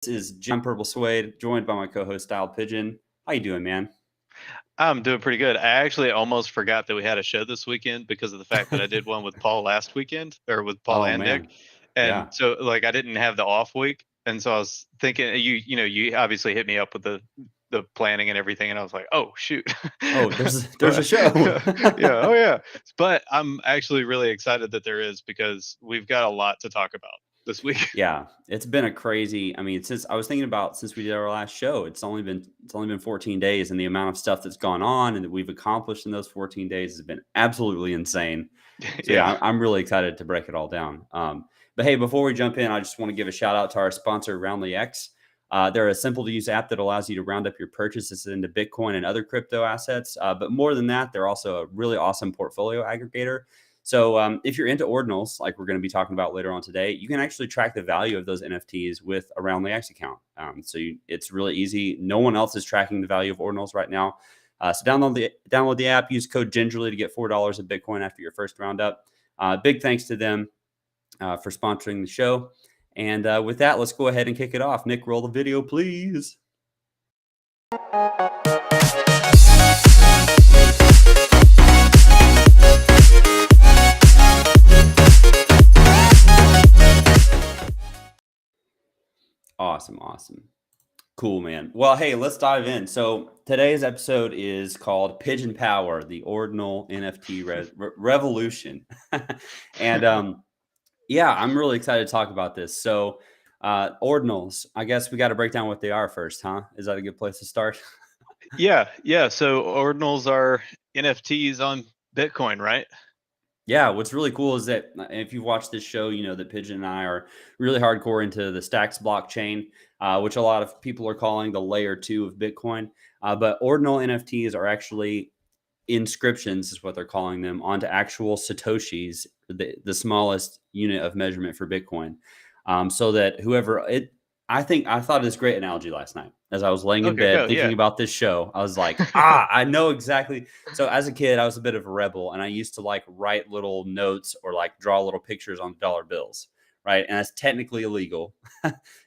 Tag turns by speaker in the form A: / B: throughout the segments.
A: This is Jim Purple Suede, joined by my co-host Style Pigeon. How you doing, man?
B: I'm doing pretty good. I actually almost forgot that we had a show this weekend because of the fact that I did one with Paul last weekend, or with Paul
A: Oh
B: and Nick.
A: man,
B: And
A: yeah.
B: so like I didn't have the off week. And so I was thinking you obviously hit me up with the planning and everything, and I was like, "Oh, shoot."
A: Oh, there's a
B: But
A: show.
B: yeah, oh yeah. But I'm actually really excited that there is, because we've got a lot to talk about this week.
A: Yeah, it's been a crazy. I mean, since I was thinking about since we did our last show, it's only been 14 days, and the amount of stuff that's gone on and that we've accomplished in those 14 days has been absolutely insane. So yeah,
B: Yeah.
A: I'm really excited to break it all down. But hey, before we jump in, I just want to give a shout out to our sponsor, Roundly X. They're a simple to use app that allows you to round up your purchases into Bitcoin and other crypto assets. But more than that, they're also a really awesome portfolio aggregator. So if you're into ordinals, like we're going to be talking about later on today, you can actually track the value of those NFTs with a Roundly X account. It's really easy. No one else is tracking the value of ordinals right now. So download the app, use code Gingerly to get $4 of Bitcoin after your first roundup. Big thanks to them for sponsoring the show. And with that, let's go ahead and kick it off. Nick, roll the video, please. Awesome. Cool, man. Well, hey, let's dive in. So today's episode is called Pigeon Power, the Ordinal NFT Revolution. And yeah, I'm really excited to talk about this. So ordinals, I guess we got to break down what they are first, huh? Is that a good place to start?
B: Yeah. So ordinals are NFTs on Bitcoin, right?
A: Yeah, what's really cool is that if you've watched this show, you know that Pigeon and I are really hardcore into the Stacks blockchain, which a lot of people are calling the layer 2 of Bitcoin. But ordinal NFTs are actually inscriptions, is what they're calling them, onto actual Satoshis, the smallest unit of measurement for Bitcoin. So that I thought of this great analogy last night as I was laying in
B: Okay,
A: bed
B: go.
A: thinking
B: Yeah.
A: about this show. I was like, I know exactly. So as a kid, I was a bit of a rebel, and I used to like write little notes or like draw little pictures on dollar bills, right? And that's technically illegal,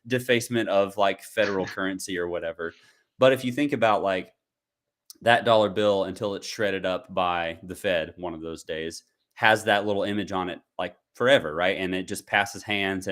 A: defacement of like federal currency or whatever. But if you think about like that dollar bill until it's shredded up by the Fed one of those days has that little image on it like forever, right? And it just passes hands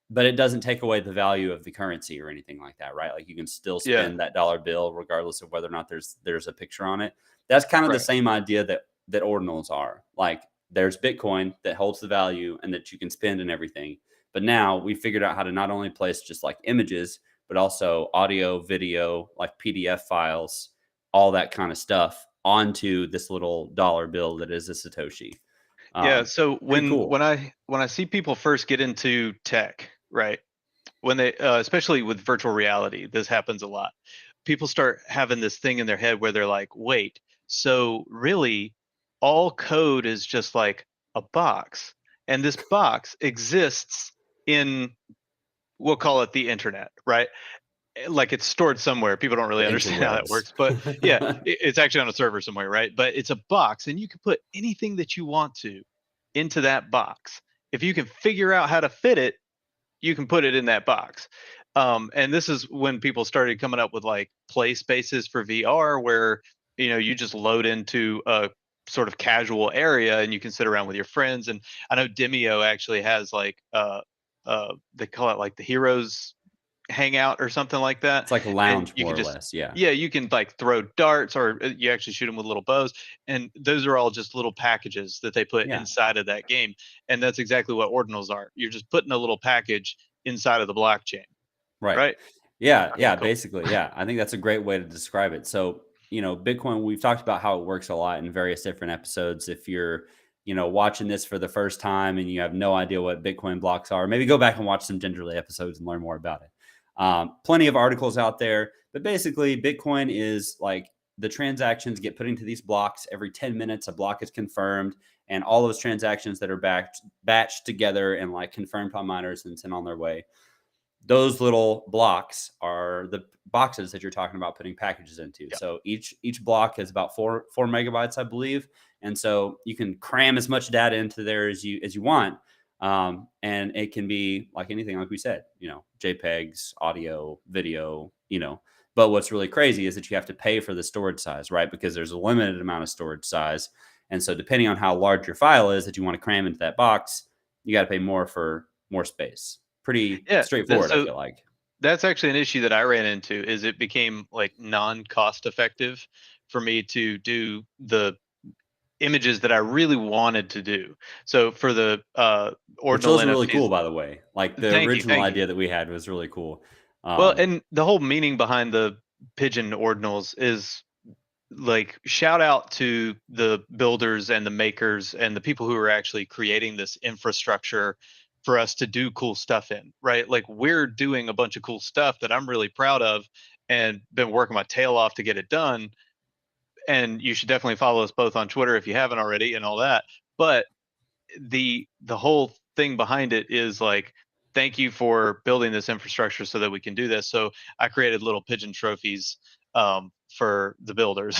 A: but it doesn't take away the value of the currency or anything like that, right? Like you can still
B: Yeah.
A: spend that dollar bill regardless of whether or not there's a picture on it. That's kind of the
B: Right.
A: same idea that ordinals are. Like there's Bitcoin that holds the value and that you can spend and everything. But now we figured out how to not only place just like images, but also audio, video, like PDF files, all that kind of stuff onto this little dollar bill that is a Satoshi.
B: Yeah. So
A: Pretty
B: when
A: cool.
B: when I when I see people first get into tech, right? When they especially with virtual reality, this happens a lot. People start having this thing in their head where they're like, "Wait, so really all code is just like a box, and this box exists in, we'll call it the internet, right? Like it's stored somewhere. People don't
A: The
B: really understand how that
A: interwebs.
B: works, but yeah, it's actually on a server somewhere, right? But it's a box, and you can put anything that you want to into that box. If you can figure out how to fit it, you can put it in that box. And this is when people started coming up with like play spaces for VR, where you just load into a sort of casual area and you can sit around with your friends. And I know Demio actually has like they call it like the heroes hangout or something like that.
A: It's like a
B: And
A: lounge,
B: you
A: more
B: can
A: or
B: just,
A: less. Yeah.
B: yeah, you can like throw darts, or you actually shoot them with little bows. And those are all just little packages that they put
A: Yeah.
B: inside of that game. And that's exactly what ordinals are. You're just putting a little package inside of the blockchain,
A: Right.
B: right?
A: Yeah.
B: Okay,
A: Yeah.
B: cool.
A: Basically. Yeah. I think that's a great way to describe it. So, Bitcoin, we've talked about how it works a lot in various different episodes. If you're, watching this for the first time and you have no idea what Bitcoin blocks are, maybe go back and watch some Gingerly episodes and learn more about it. Plenty of articles out there, but basically, Bitcoin is like the transactions get put into these blocks every 10 minutes. A block is confirmed, and all those transactions that are batched together and like confirmed by miners and sent on their way. Those little blocks are the boxes that you're talking about putting packages into.
B: Yeah.
A: So each block is about four megabytes, I believe, and so you can cram as much data into there as you want. And it can be like anything, like we said, JPEGs, audio, video, but what's really crazy is that you have to pay for the storage size, right? Because there's a limited amount of storage size. And so depending on how large your file is that you want to cram into that box, you got to pay more for more space. Pretty
B: Yeah.
A: straightforward, I feel like.
B: That's actually an issue that I ran into. Is it became like non-cost effective for me to do the images that I really wanted to do. So for the
A: Which
B: ordinal
A: those are really
B: NFTs,
A: cool, by the way. Like the
B: thank you,
A: original
B: thank you.
A: idea that we had was really cool.
B: Well, and the whole meaning behind the Pigeon ordinals is like shout out to the builders and the makers and the people who are actually creating this infrastructure for us to do cool stuff in, right? Like we're doing a bunch of cool stuff that I'm really proud of and been working my tail off to get it done. And you should definitely follow us both on Twitter if you haven't already and all that. But the whole thing behind it is like, thank you for building this infrastructure so that we can do this. So I created little pigeon trophies for the builders.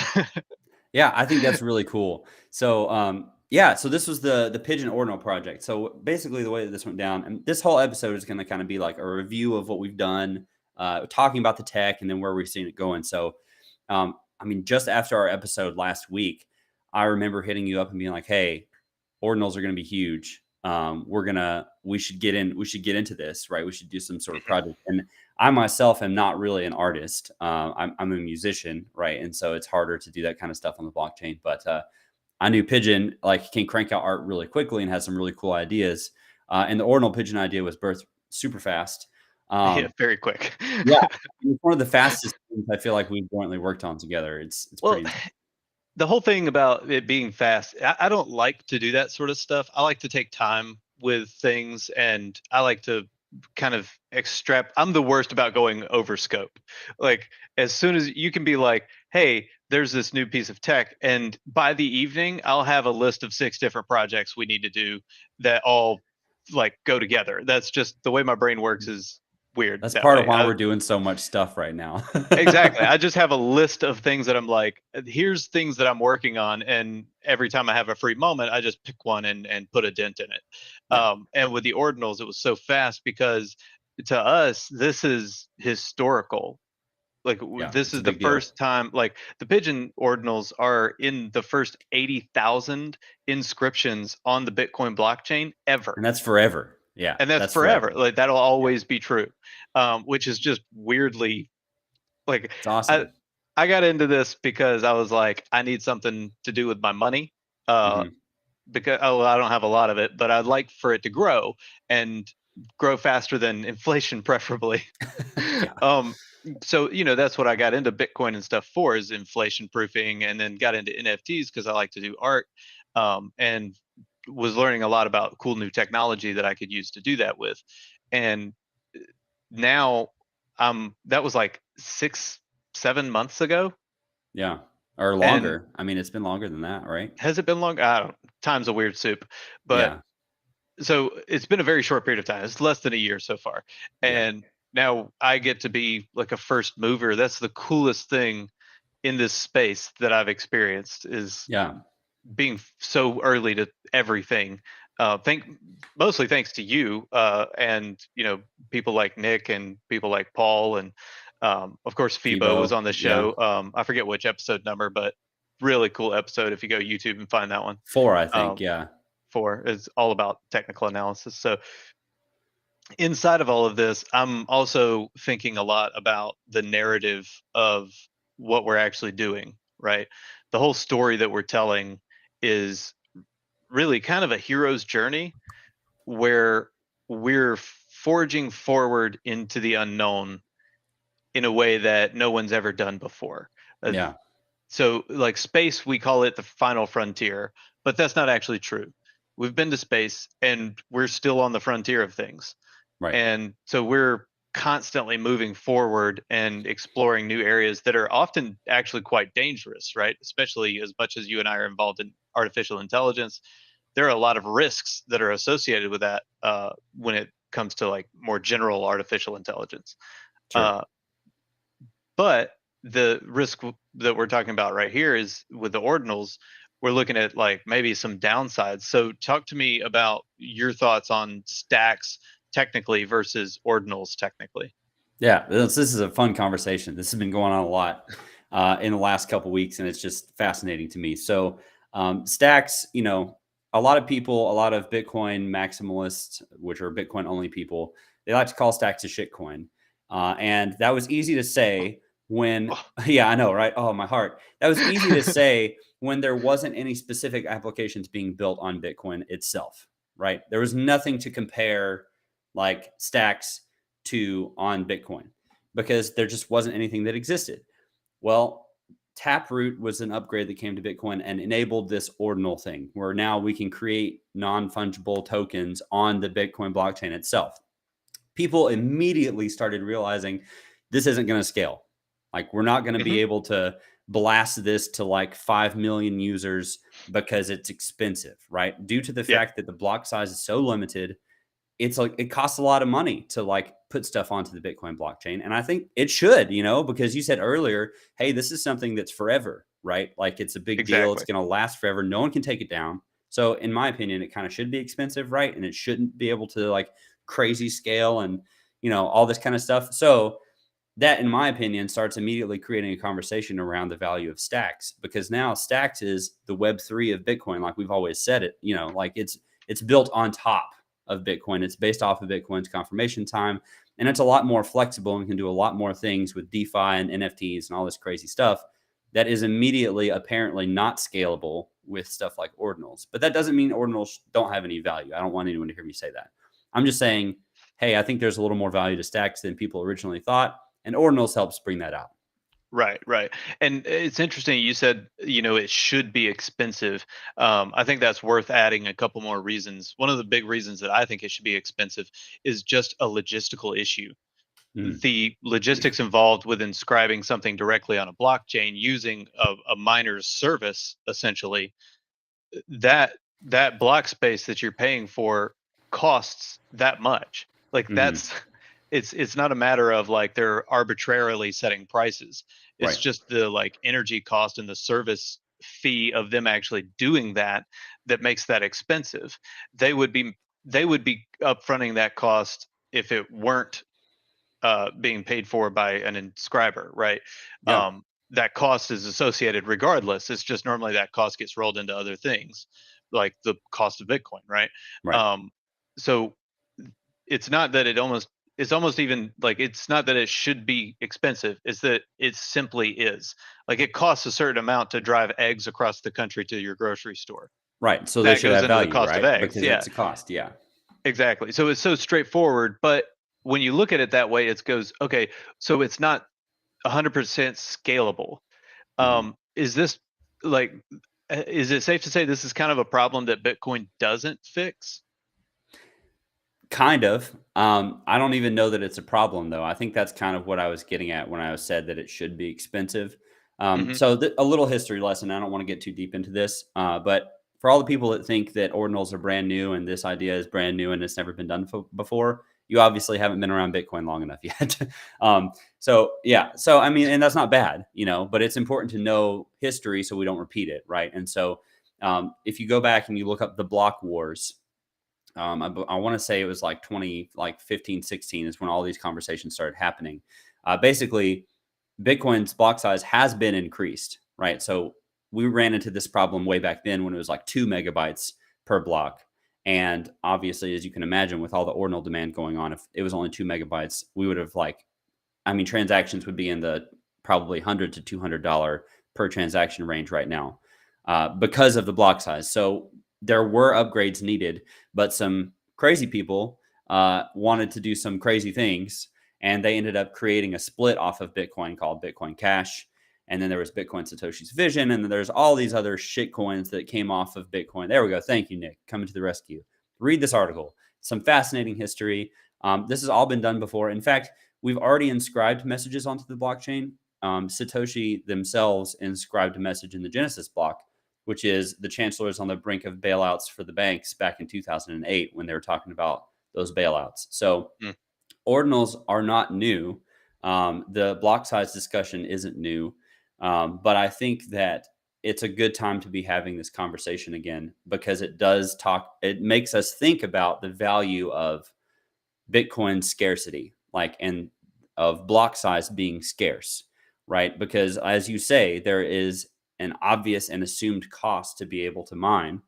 A: Yeah, I think that's really cool. So, yeah, so this was the Pigeon Ordinal project. So basically, the way that this went down, and this whole episode is going to kind of be like a review of what we've done, talking about the tech, and then where we've seen it going. So, I mean, just after our episode last week, I remember hitting you up and being like, "Hey, Ordinals are going to be huge. We should get into this, right? We should do some sort of project." And I myself am not really an artist. I'm a musician, right? And so it's harder to do that kind of stuff on the blockchain. But I knew Pigeon like can crank out art really quickly and has some really cool ideas. And the Ordinal Pigeon idea was birthed super fast.
B: Yeah, very quick.
A: Yeah, it's one of the fastest things I feel like we've jointly worked on together. It's
B: Well,
A: pretty.
B: the whole thing about it being fast, I don't like to do that sort of stuff. I like to take time with things, and I like to kind of extract. I'm the worst about going over scope. Like as soon as you can be like, "Hey, there's this new piece of tech," and by the evening, I'll have a list of 6 different projects we need to do that all like go together. That's just the way my brain works. Is weird
A: That's
B: that
A: part of
B: way.
A: why we're doing so much stuff right now.
B: Exactly. I just have a list of things that I'm like, here's things that I'm working on. And every time I have a free moment, I just pick one and put a dent in it.
A: Yeah,
B: And with the ordinals, it was so fast because to us, this is historical. Like
A: yeah,
B: this
A: it's a
B: is the
A: big deal.
B: first time, like the pigeon ordinals are in the first 80,000 inscriptions on the Bitcoin blockchain ever.
A: And that's forever. Yeah,
B: And that's
A: that's
B: forever.
A: forever.
B: Like that'll
A: Yeah,
B: always be true. Which is just weirdly like
A: it's
B: I,
A: awesome.
B: I got into this because I was like, I need something to do with my money. Uh,
A: Mhm.
B: because I don't have a lot of it, but I'd like for it to grow and grow faster than inflation, preferably.
A: Yeah,
B: um, so that's what I got into Bitcoin and stuff for is inflation proofing, and then got into NFTs because I like to do art, and was learning a lot about cool new technology that I could use to do that with, and now that was like 6 7 months ago.
A: yeah, or
B: And
A: longer. I mean, it's been longer than that, right?
B: has it been long? I don't. Time's a weird soup, but
A: Yeah,
B: so it's been a very short period of time. It's less than a year so far,
A: yeah,
B: and now I get to be like a first mover. That's the coolest thing in this space that I've experienced is
A: yeah.
B: being so early to everything. Mostly thanks to you, and people like Nick and people like Paul, and of course Phoebo was
A: FIBO,
B: on the
A: yeah.
B: show. I forget which episode number, but really cool episode if you go YouTube and find that one.
A: 4, I think,
B: Um,
A: yeah.
B: for is all about technical analysis. So inside of all of this, I'm also thinking a lot about the narrative of what we're actually doing, right? The whole story that we're telling is really kind of a hero's journey where we're forging forward into the unknown in a way that no one's ever done before. Uh,
A: Yeah,
B: so, like space, we call it the final frontier, but that's not actually true. We've been to space and we're still on the frontier of things.
A: right.
B: And so we're constantly moving forward and exploring new areas that are often actually quite dangerous, right? Especially as much as you and I are involved in artificial intelligence, there are a lot of risks that are associated with that when it comes to like more general artificial intelligence.
A: Sure.
B: Uh, but the risk that we're talking about right here is with the ordinals. we're looking at like maybe some downsides. So talk to me about your thoughts on stacks technically versus ordinals technically.
A: Yeah, this is a fun conversation. This has been going on a lot in the last couple weeks, and it's just fascinating to me. So, stacks, a lot of people, a lot of Bitcoin maximalists, which are Bitcoin only people, they like to call stacks a shitcoin. And that was easy to say when,
B: Oh,
A: yeah, I know, right? Oh, my heart. That was easy to say when there wasn't any specific applications being built on Bitcoin itself, right? There was nothing to compare like stacks to on Bitcoin because there just wasn't anything that existed. Well, Taproot was an upgrade that came to Bitcoin and enabled this ordinal thing where now we can create non-fungible tokens on the Bitcoin blockchain itself. People immediately started realizing this isn't going to scale. Like, we're not going to be
B: mhm.
A: able to blast this to like 5 million users because it's expensive, right? Due to the
B: Yeah.
A: fact that the block size is so limited, it's like it costs a lot of money to like put stuff onto the Bitcoin blockchain. And I think it should, because you said earlier, hey, this is something that's forever, right? Like, it's a big deal. It's
B: Exactly.
A: going to last forever. No one can take it down. So in my opinion, it kind of should be expensive, right? And it shouldn't be able to like crazy scale and, all this kind of stuff. So that, in my opinion, starts immediately creating a conversation around the value of stacks, because now stacks is the Web3 of Bitcoin. Like we've always said it, like it's built on top of Bitcoin. It's based off of Bitcoin's confirmation time, and it's a lot more flexible and can do a lot more things with DeFi and NFTs and all this crazy stuff that is immediately apparently not scalable with stuff like ordinals. But that doesn't mean ordinals don't have any value. I don't want anyone to hear me say that. I'm just saying, hey, I think there's a little more value to stacks than people originally thought, and ordinals helps bring that out.
B: Right, right. And it's interesting you said, it should be expensive. I think that's worth adding a couple more reasons. One of the big reasons that I think it should be expensive is just a logistical issue.
A: Mm,
B: The logistics involved with inscribing something directly on a blockchain using a miner's service, essentially, that that block space that you're paying for costs that much. Like
A: mhm,
B: that's it's not a matter of like they're arbitrarily setting prices. It's
A: right.
B: just the like energy cost and the service fee of them actually doing that that makes that expensive. They would be they would be upfronting that cost if it weren't being paid for by an inscriber, right?
A: Yeah,
B: That cost is associated regardless. It's just normally that cost gets rolled into other things, like the cost of Bitcoin, right?
A: right.
B: Um, so it's not that it's almost even like it's not that it should be expensive. It's that it simply is. Like it costs a certain amount to drive eggs across the country to your grocery store.
A: Right. So they
B: That
A: should
B: goes
A: have
B: into the
A: value,
B: cost of
A: right?
B: eggs.
A: Because
B: Yeah.
A: it's a cost. Yeah.
B: Exactly. So it's so straightforward, but when you look at it that way, it goes, okay, so it's not 100% scalable.
A: Mhm.
B: Is this like, is it safe to say this is kind of a problem that Bitcoin doesn't fix?
A: Kind of. I don't even know that it's a problem, though. I think that's kind of what I was getting at when I was said that it should be expensive.
B: Hmm.
A: A little history lesson. I don't want to get too deep into this, but for all the people that think that ordinals are brand new and this idea is brand new and it's never been done before, you obviously haven't been around Bitcoin long enough yet. So yeah. So I mean, and that's not bad, but it's important to know history so we don't repeat it, right? And so if you go back and you look up the block wars, I want to say it was like 20, like 15, 16 is when all these conversations started happening. Basically, Bitcoin's block size has been increased, right? So we ran into this problem way back then when it was like 2 megabytes per block. And obviously, as you can imagine, with all the ordinal demand going on, if it was only 2 megabytes, we would have transactions would be in the probably $100 to $200 per transaction range right now because of the block size. So there were upgrades needed, but some crazy people wanted to do some crazy things, and they ended up creating a split off of Bitcoin called Bitcoin Cash. And then there was Bitcoin Satoshi's Vision, and then there's all these other shit coins that came off of Bitcoin. There we go. Thank you, Nick, coming to the rescue. Read this article. Some fascinating history. This has all been done before. In fact, we've already inscribed messages onto the blockchain. Satoshi themselves inscribed a message in the Genesis block, which is the chancellor is on the brink of bailouts for the banks back in 2008 when they were talking about those bailouts. So
B: Mm.
A: ordinals are not new. The block size discussion isn't new. But I think that it's a good time to be having this conversation again, because it makes us think about the value of Bitcoin scarcity, and of block size being scarce, right? Because as you say, there is an obvious and assumed cost to be able to mine,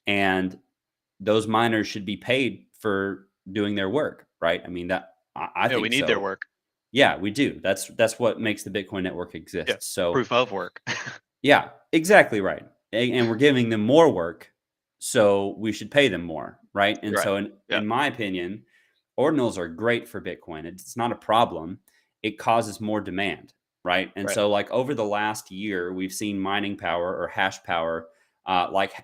A: and those miners should be paid for doing their work, right? I mean, I
B: Yeah, we
A: think
B: need their
A: so.
B: work.
A: Yeah, we do. That's what makes the Bitcoin network exist.
B: Yeah,
A: So
B: proof of work.
A: yeah, exactly right. And we're giving them more work, so we should pay them more, right? And
B: Right.
A: so
B: Yeah.
A: in my opinion, ordinals are great for Bitcoin. It's not a problem. It causes more demand, right? And
B: Right.
A: so over the last year, we've seen mining power or hash power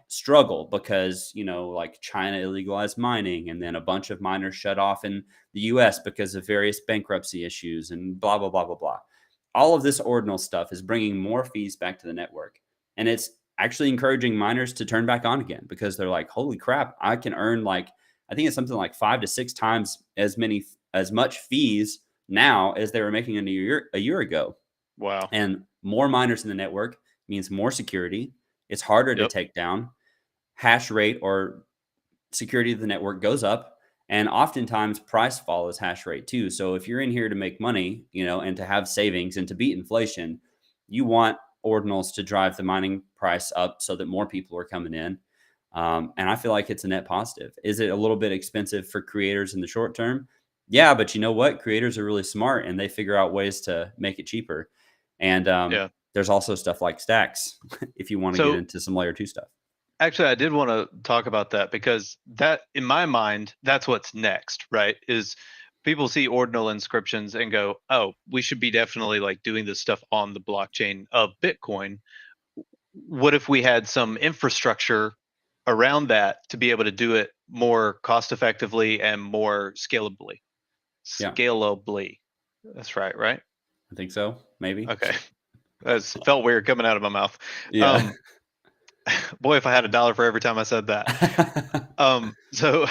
A: struggle because China illegalized mining, and then a bunch of miners shut off in the US because of various bankruptcy issues and blah blah blah blah blah. All of this ordinal stuff is bringing more fees back to the network, and it's actually encouraging miners to turn back on again, because they're like, holy crap, I can earn I think it's something like 5 to 6 times as much fees now as they were making a year ago.
B: Wow.
A: And more miners in the network means more security. It's harder to
B: Yep.
A: take down. Hash rate or security of the network goes up, and oftentimes price follows hash rate too. So if you're in here to make money, and to have savings and to beat inflation, you want ordinals to drive the mining price up so that more people are coming in. And I feel like it's a net positive. Is it a little bit expensive for creators in the short term? Yeah, but you know what? Creators are really smart, and they figure out ways to make it cheaper. And
B: Yeah.
A: there's also stuff like stacks if you want to get
B: So
A: into some layer 2 stuff.
B: actually, I did want to talk about that, because that, in my mind, that's what's next, right? Is people see ordinal inscriptions and go, oh, we should be definitely like doing this stuff on the blockchain of Bitcoin. What if we had some infrastructure around that to be able to do it more cost effectively and more scalably?
A: Yeah,
B: Scalably. That's right, right?
A: I think so. Maybe.
B: Okay. That felt weird coming out of my mouth.
A: Yeah.
B: Boy, if I had $1 for every time I said that. So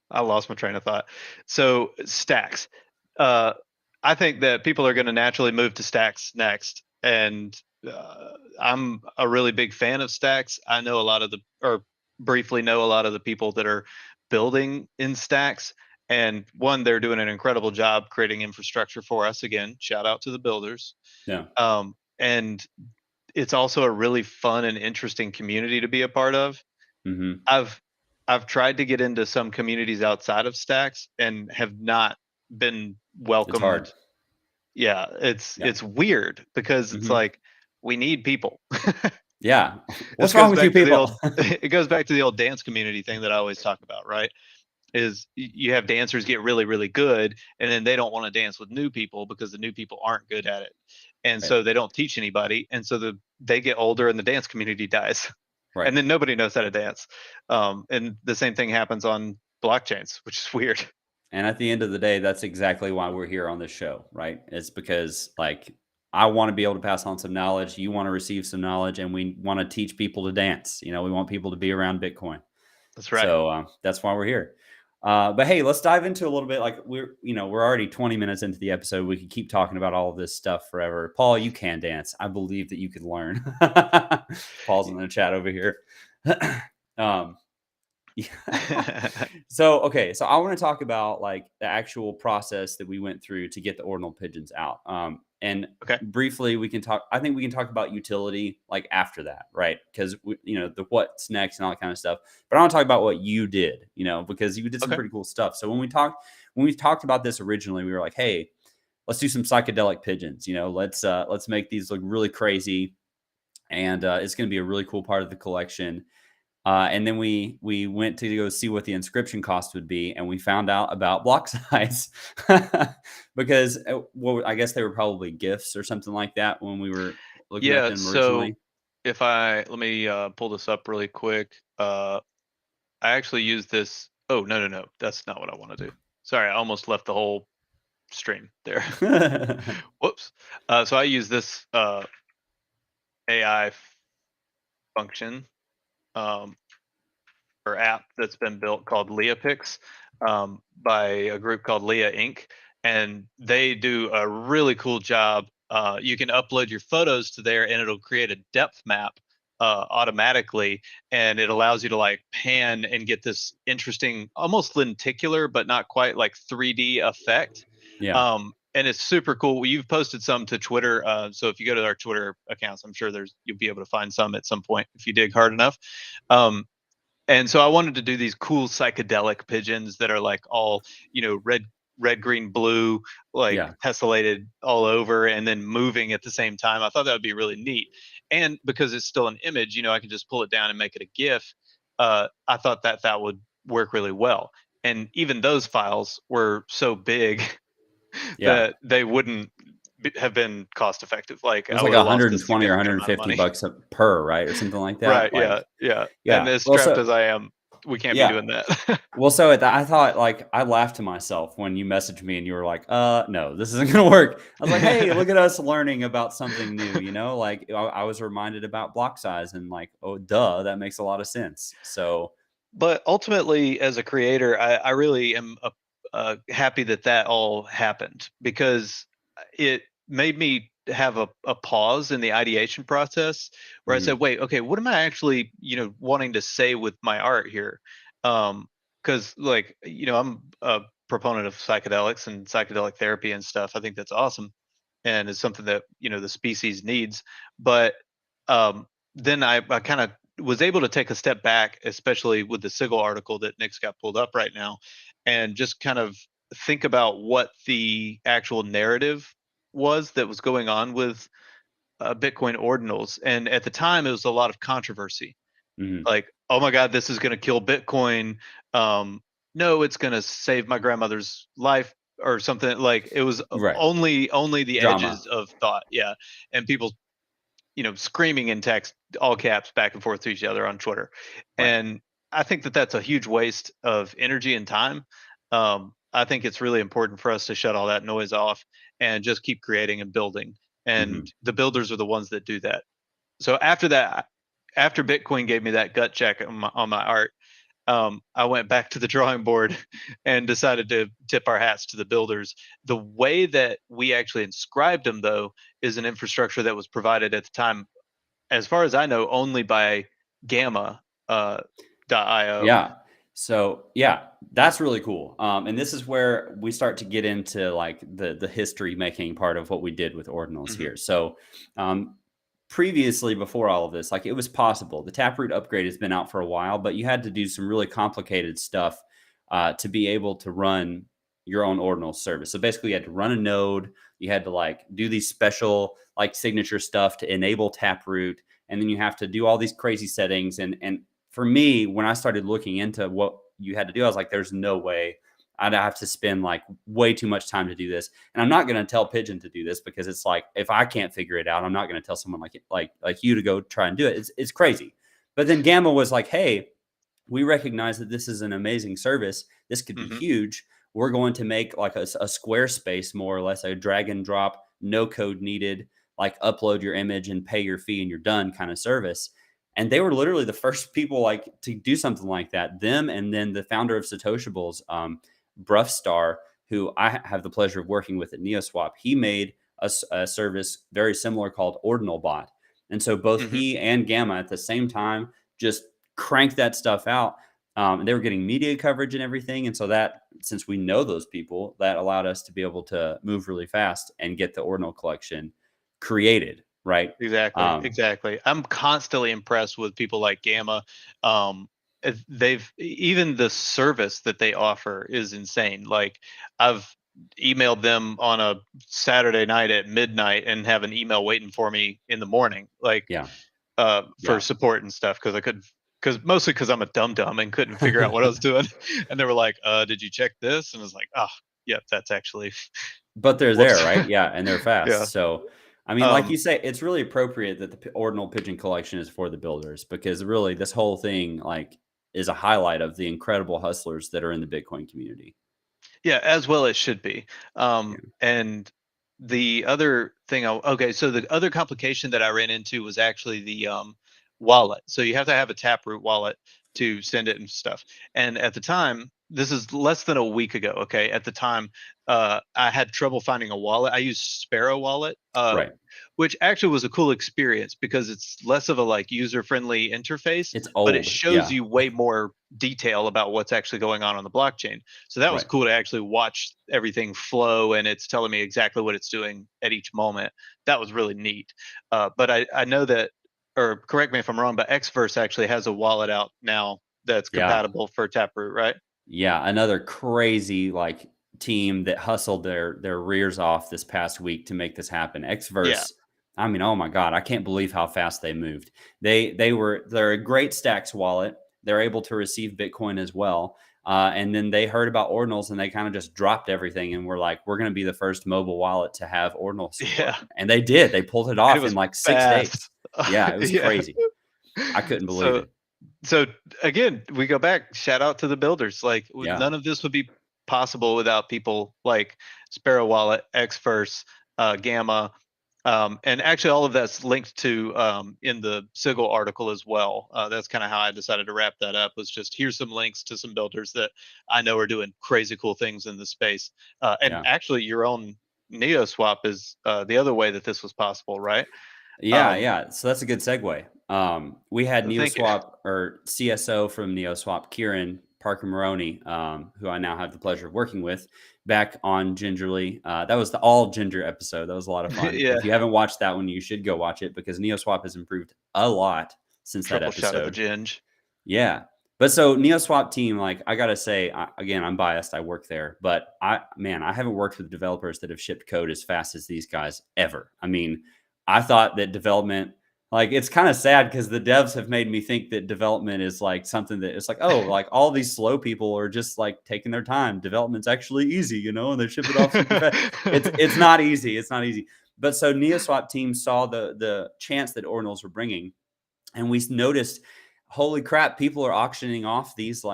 B: I lost my train of thought. So stacks. I think that people are going to naturally move to stacks next, and I'm a really big fan of stacks. I know or briefly know a lot of the people that are building in stacks, and one, they're doing an incredible job creating infrastructure for us. Again, shout out to the builders.
A: Yeah.
B: And it's also a really fun and interesting community to be a part of.
A: Hmm.
B: I've tried to get into some communities outside of stacks and have not been
A: It's hard.
B: welcomed. Yeah, it's weird, because it's
A: Hmm.
B: like, we need people.
A: Yeah. What's
B: This
A: wrong
B: goes
A: with you
B: back to the
A: people?
B: old it goes back to the old dance community thing that I always talk about, right? Is you have dancers get really, really good, and then they don't want to dance with new people because the new people aren't good at it. And
A: Right.
B: so they don't teach anybody. And so they get older and the dance community dies.
A: Right.
B: And then nobody knows how to dance. And the same thing happens on blockchains, which is weird.
A: And at the end of the day, that's exactly why we're here on this show, right? It's because I want to be able to pass on some knowledge. You want to receive some knowledge, and we want to teach people to dance. We want people to be around Bitcoin.
B: That's right.
A: So that's why we're here. But hey, let's dive into a little bit. We're already 20 minutes into the episode. We could keep talking about all of this stuff forever. Paul, you can dance. I believe that you could learn. Paul's in the chat over here. Yeah. So I want to talk about the actual process that we went through to get the ordinal pigeons out. And
B: Okay.
A: briefly, I think we can talk about utility after that, right? Because the what's next and all that kind of stuff. But I want to talk about what you did, because you did some
B: Okay.
A: pretty cool stuff. So when we talked about this originally, we were like, hey, let's do some psychedelic pigeons. Let's make these look really crazy, and it's going to be a really cool part of the collection. And then we went to go see what the inscription cost would be, and we found out about block size because I guess they were probably gifts or something like that when we were looking at them originally.
B: So let me pull this up really quick. I actually used this. Oh, no, that's not what I want to do. Sorry, I almost left the whole stream there. Whoops. So I use this AI function or app that's been built called LeaPix by a group called Lea Inc. And they do a really cool job. You can upload your photos to there, and it'll create a depth map automatically, and it allows you to like pan and get this interesting, almost lenticular, but not quite like 3D effect.
A: Yeah.
B: And it's super cool. You've posted some to Twitter, so if you go to our Twitter accounts, I'm sure you'll be able to find some at some point if you dig hard enough. And so I wanted to do these cool psychedelic pigeons that are like all, red, green, blue, like
A: Yeah.
B: tessellated all over and then moving at the same time. I thought that would be really neat. And because it's still an image, I could just pull it down and make it a GIF. I thought that would work really well. And even those files were so big
A: Yeah.
B: that they wouldn't have been cost effective. Like
A: It was
B: I
A: like
B: would have lost a
A: 120 or
B: significant amount of
A: 150
B: money.
A: bucks per, right? Or something like that.
B: Right.
A: Like,
B: Yeah. Yeah. And
A: yeah.
B: as
A: Well,
B: strapped
A: so
B: as I am, we can't be
A: yeah.
B: doing that.
A: Well, so I thought, like, I laughed to myself when you messaged me and you were like, no, this isn't going to work. I was like, hey, look at us learning about something new, like I was reminded about block size and like, oh, duh, that makes a lot of sense. So,
B: But ultimately, as a creator, I really am happy that all happened, because it made me have a pause in the ideation process where I
A: mhm,
B: said, wait, okay, what am I actually, wanting to say with my art here? Because like, I'm a proponent of psychedelics and psychedelic therapy and stuff. I think that's awesome, and it's something that the species needs. But then I kind of was able to take a step back, especially with the Sigil article that Nick's got pulled up right now, and just kind of think about what the actual narrative was that was going on with Bitcoin ordinals. And at the time, it was a lot of controversy,
A: mhm,
B: like, oh my God, this is going to kill Bitcoin. Um, no, it's going to save my grandmother's life or something. Like it was
A: right.
B: only the
A: Drama.
B: edges of thought, yeah, and people screaming in text, all caps, back and forth to each other on Twitter.
A: Right.
B: And I think that's a huge waste of energy and time. I think it's really important for us to shut all that noise off and just keep creating and building.
A: Hmm.
B: And the builders are the ones that do that. So after that, after Bitcoin gave me that gut check on my art, I went back to the drawing board and decided to tip our hats to the builders. The way that we actually inscribed them, though, is an infrastructure that was provided at the time, as far as I know, only by Gamma .io.
A: Yeah. So yeah, that's really cool. And this is where we start to get into like the history making part of what we did with ordinals
B: Hmm.
A: here. So um, previously, before all of this, like it was possible. The Taproot upgrade has been out for a while, but you had to do some really complicated stuff to be able to run your own ordinal service. So basically, you had to run a node. You had to like do these special like signature stuff to enable Taproot, and then you have to do all these crazy settings. And for me, when I started looking into what you had to do, I was like, there's no way I'd have to spend like way too much time to do this. And I'm not going to tell Pigeon to do this because it's like, if I can't figure it out, I'm not going to tell someone like you to go try and do it. It's crazy. But then Gamma was like, hey, we recognize that this is an amazing service. This could be
B: Hmm.
A: huge. We're going to make like a Squarespace, more or less, a drag and drop, no code needed, like upload your image and pay your fee and you're done kind of service. And they were literally the first people like to do something like that. Them and then the founder of Satoshables, Bruffstar, who I have the pleasure of working with at NeoSwap, he made a service very similar called Ordinal Bot. And so both
B: Hmm.
A: he and Gamma at the same time just cranked that stuff out. And they were getting media coverage and everything. And so that, since we know those people, that allowed us to be able to move really fast and get the Ordinal collection created, right?
B: Exactly,
A: Um,
B: exactly. I'm constantly impressed with people like Gamma. Even the service that they offer is insane. Like I've emailed them on a Saturday night at midnight and have an email waiting for me in the morning, like
A: yeah,
B: for
A: yeah.
B: support and stuff, because I could. Because mostly because I'm a dum dum and couldn't figure out what I was doing, and they were like, "Did you check this?" And I was like, "Oh, yeah, that's actually
A: But they're there,
B: whoops."
A: right? Yeah, and they're
B: Yeah.
A: fast. So, I mean, like
B: Um,
A: you say, it's really appropriate that the Ordinal Pigeon collection is for the builders because really this whole thing like is a highlight of the incredible hustlers that are in the Bitcoin community.
B: Yeah, as well it should be.
A: Yeah.
B: And the other thing, okay, so the other complication that I ran into was actually the wallet. So you have to have a Taproot wallet to send it and stuff. And at the time, this is less than a week ago. Okay, at the time, I had trouble finding a wallet. I used Sparrow Wallet,
A: Right.
B: which actually was a cool experience because it's less of a like user-friendly interface,
A: It's
B: but it
A: old.
B: shows
A: Yeah.
B: you way more detail about what's actually going on the blockchain. So that was
A: Right.
B: cool to actually watch everything flow, and it's telling me exactly what it's doing at each moment. That was really neat. But I know that, or correct me if I'm wrong, but Xverse actually has a wallet out now that's
A: Yeah.
B: compatible for Taproot, right?
A: Yeah. Another crazy like team that hustled their rears off this past week to make this happen.
B: Yeah.
A: Xverse. I mean, oh my God, I can't believe how fast they moved. They're a great Stacks wallet. They're able to receive Bitcoin as well. And then they heard about Ordinals and they kind of just dropped everything and were like, we're going to be the first mobile wallet to have Ordinal support.
B: Yeah.
A: And they did. They pulled it
B: And it
A: off in
B: was
A: like 6 days.
B: fast.
A: Yeah, it was
B: Yeah.
A: crazy. I couldn't believe
B: So
A: it.
B: so again, we go back, shout out to the builders. Like
A: Yeah.
B: none of this would be possible without people like Sparrow Wallet, Xverse, Gamma. And actually, all of that's linked to in the Sigil article as well. That's kind of how I decided to wrap that up. Was just here's some links to some builders that I know are doing crazy cool things in the space. And
A: Yeah.
B: actually, your own NeoSwap is the other way that this was possible, right?
A: Yeah,
B: Um,
A: yeah. So that's a good segue. We had
B: Thank you.
A: NeoSwap or CSO from NeoSwap, Kieran Parker Maroney, who I now have the pleasure of working with, back on Gingerly. That was the all Ginger episode. That was a lot of fun.
B: Yeah.
A: If you haven't watched that one, you should go watch it because NeoSwap has improved a lot since that
B: Triple shot of the
A: episode.
B: Ginge.
A: Yeah. But so NeoSwap team, like I gotta say, again, I'm biased. I work there, but I haven't worked with developers that have shipped code as fast as these guys ever. I mean, I thought that development, like it's kind of sad because the devs have made me think that development is like something that it's like, oh, like all these slow people are just like taking their time. Development's actually easy, and they ship it off super fast. It's not easy. It's not easy. But so NeoSwap team saw the chance that Ordinals were bringing, and we noticed, holy crap, people are auctioning off these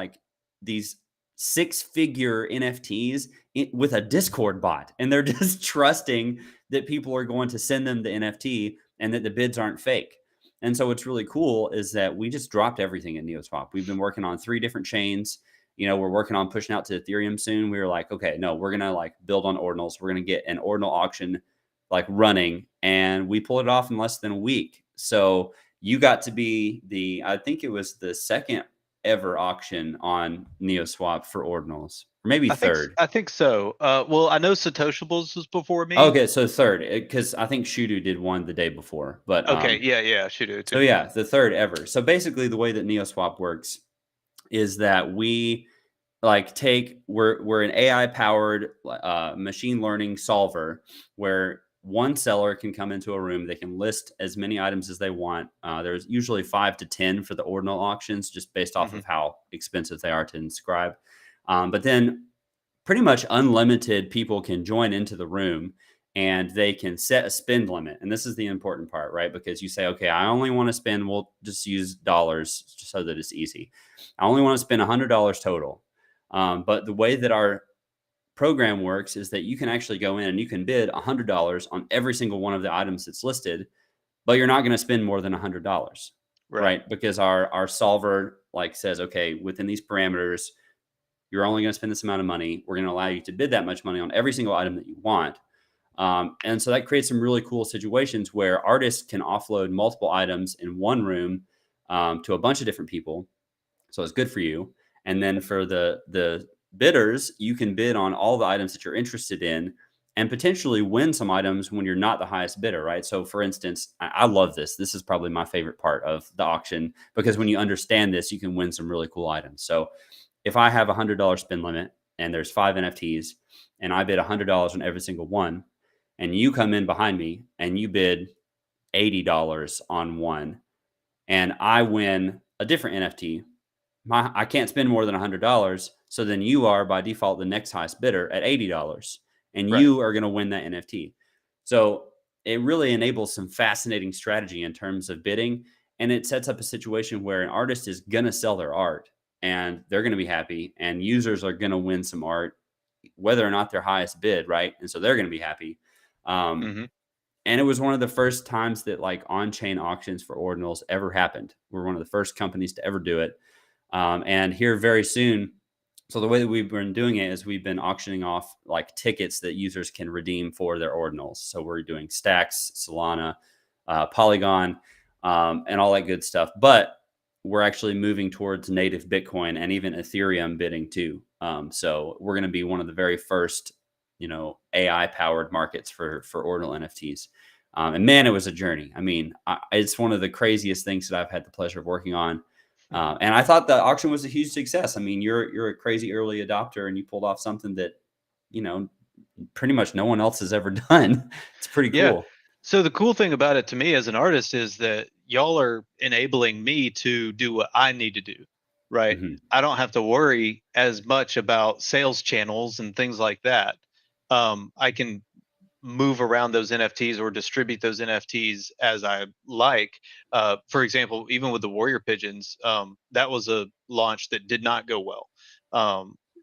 A: 6-figure NFTs with a Discord bot, and they're just trusting that people are going to send them the NFT and that the bids aren't fake. And so what's really cool is that we just dropped everything in NeoSwap. We've been working on 3 different chains. We're working on pushing out to Ethereum soon. We were like, okay, no, we're gonna like build on Ordinals. We're gonna get an Ordinal auction like running, and we pulled it off in less than a week. So you got to be I think it was the second ever auction on NeoSwap for Ordinals, or maybe third.
B: I think so. Well, I know Satoshables was before me.
A: Okay, so third, because I think Shudu did one the day before. But
B: Okay, yeah, should do it
A: so
B: too.
A: yeah, the third ever. So basically, the way that NeoSwap works is that we like we're an AI powered machine learning solver where one seller can come into a room. They can list as many items as they want. There's usually 5 to 10 for the ordinal auctions, just based off
B: Mhm.
A: of how expensive they are to inscribe. But then pretty much unlimited people can join into the room and they can set a spend limit. And this is the important part, right? Because you say, okay, I only want to spend, we'll just use dollars so that it's easy. I only want to spend $100 total. But the way that our program works is that you can actually go in and you can bid $100 on every single one of the items that's listed, but you're not going to spend more than $100, right? Because our solver like says, okay, within these parameters, you're only going to spend this amount of money. We're going to allow you to bid that much money on every single item that you want. And so that creates some really cool situations where artists can offload multiple items in one room to a bunch of different people. So it's good for you. And then for the bidders, you can bid on all the items that you're interested in and potentially win some items when you're not the highest bidder, right? So for instance, I love this. This is probably my favorite part of the auction because when you understand this, you can win some really cool items. So if I have $100 spend limit and there's 5 NFTs and I bid $100 on every single one, and you come in behind me and you bid $80 on one, and I win a different NFT, I can't spend more than $100. So then you are by default the next highest bidder at $80, and you are going to win that NFT. So it really enables some fascinating strategy in terms of bidding, and it sets up a situation where an artist is going to sell their art and they're going to be happy, and users are going to win some art, whether or not their highest bid, right? And so they're going to be happy.
B: Mhm.
A: And it was one of the first times that like on-chain auctions for ordinals ever happened. We're one of the first companies to ever do it. And here very soon, So the way that we've been doing it is we've been auctioning off like tickets that users can redeem for their ordinals. So we're doing Stacks, Solana, Polygon, and all that good stuff. But we're actually moving towards native Bitcoin and even Ethereum bidding too. So we're going to be one of the very first, AI powered markets for ordinal NFTs. And man, it was a journey. I mean, it's one of the craziest things that I've had the pleasure of working on. And I thought the auction was a huge success. I mean, you're a crazy early adopter, and you pulled off something that, you know, pretty much no one else has ever done. It's pretty
B: Yeah.
A: cool.
B: So the cool thing about it to me as an artist is that y'all are enabling me to do what I need to do, right?
A: Mhm.
B: I don't have to worry as much about sales channels and things like that. I can move around those NFTs or distribute those NFTs as I like. For example, even with the Warrior Pigeons, that was a launch that did not go well.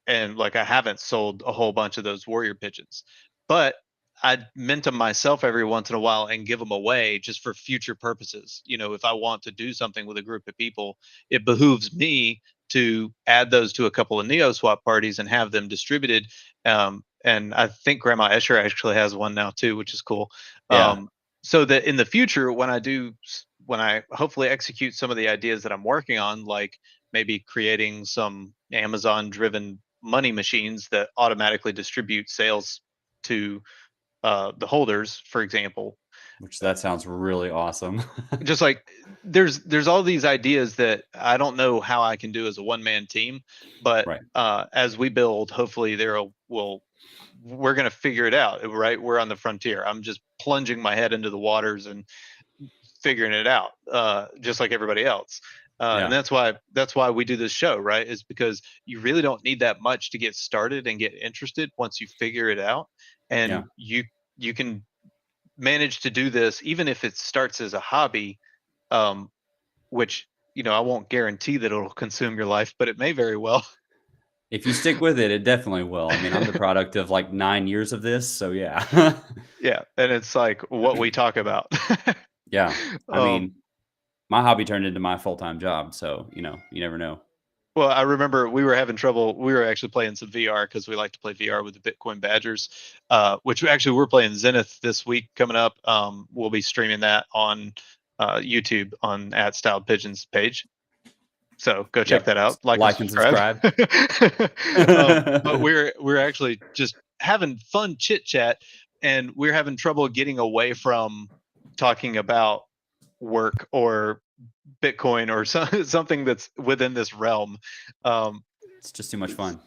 B: And like I haven't sold a whole bunch of those Warrior Pigeons, but I mint them myself every once in a while and give them away just for future purposes. If I want to do something with a group of people, it behooves me to add those to a couple of Neo swap parties and have them distributed. And I think Grandma Escher actually has one now too, which is cool.
A: Yeah.
B: So that in the future, when I hopefully execute some of the ideas that I'm working on, like maybe creating some Amazon driven money machines that automatically distribute sales to the holders, for example.
A: Which that sounds really awesome.
B: Just like there's all these ideas that I don't know how I can do as a one man team, but
A: Right.
B: as we build, hopefully we're going to figure it out, right? We're on the frontier. I'm just plunging my head into the waters and figuring it out, just like everybody else. And
A: Yeah.
B: that's why we do this show, right? Is because you really don't need that much to get started and get interested once you figure it out,
A: Yeah.
B: and you can manage to do this even if it starts as a hobby, um, which I won't guarantee that it'll consume your life, but it may very well.
A: If you stick with it, it definitely will. I mean, I'm the product of like 9 years of this, so yeah.
B: Yeah, and it's like what we talk about.
A: Yeah. I
B: um,
A: mean, my hobby turned into my full-time job, so, you never know.
B: Well, I remember we were having trouble. We were actually playing some VR because we like to play VR with the Bitcoin Badgers, which actually we're playing Zenith this week coming up. We'll be streaming that on YouTube on @StyledPigeons page. So go check
A: Yep.
B: that out. Like and
A: Like and
B: subscribe.
A: subscribe.
B: But we're actually just having fun chit chat, and we're having trouble getting away from talking about work or Bitcoin or something that's within this realm. Um,
A: It's just too much fun.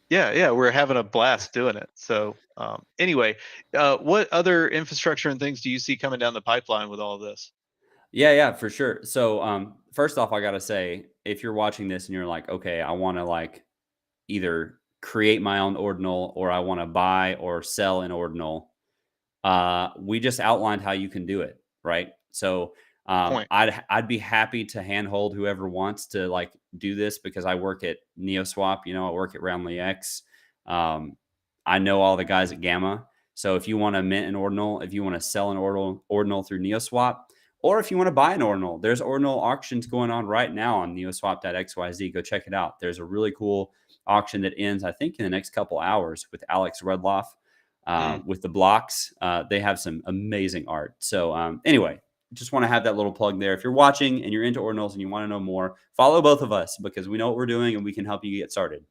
B: yeah, we're having a blast doing it. So anyway, what other infrastructure and things do you see coming down the pipeline with all of this?
A: Yeah, for sure. So, first off, I gotta say, if you're watching this and you're like, okay, I want to like either create my own ordinal or I want to buy or sell an ordinal, we just outlined how you can do it, right? So,
B: Point.
A: I'd be happy to handhold whoever wants to like do this because I work at NeoSwap, I work at Roundly X. I know all the guys at Gamma. So if you want to mint an ordinal, if you want to sell an ordinal through NeoSwap, or if you want to buy an ordinal, there's ordinal auctions going on right now on neoswap.xyz. Go check it out. There's a really cool auction that ends, I think, in the next couple hours with Alex Redloff. With the blocks, they have some amazing art. So anyway, just want to have that little plug there. If you're watching and you're into ordinals and you want to know more, follow both of us because we know what we're doing and we can help you get started.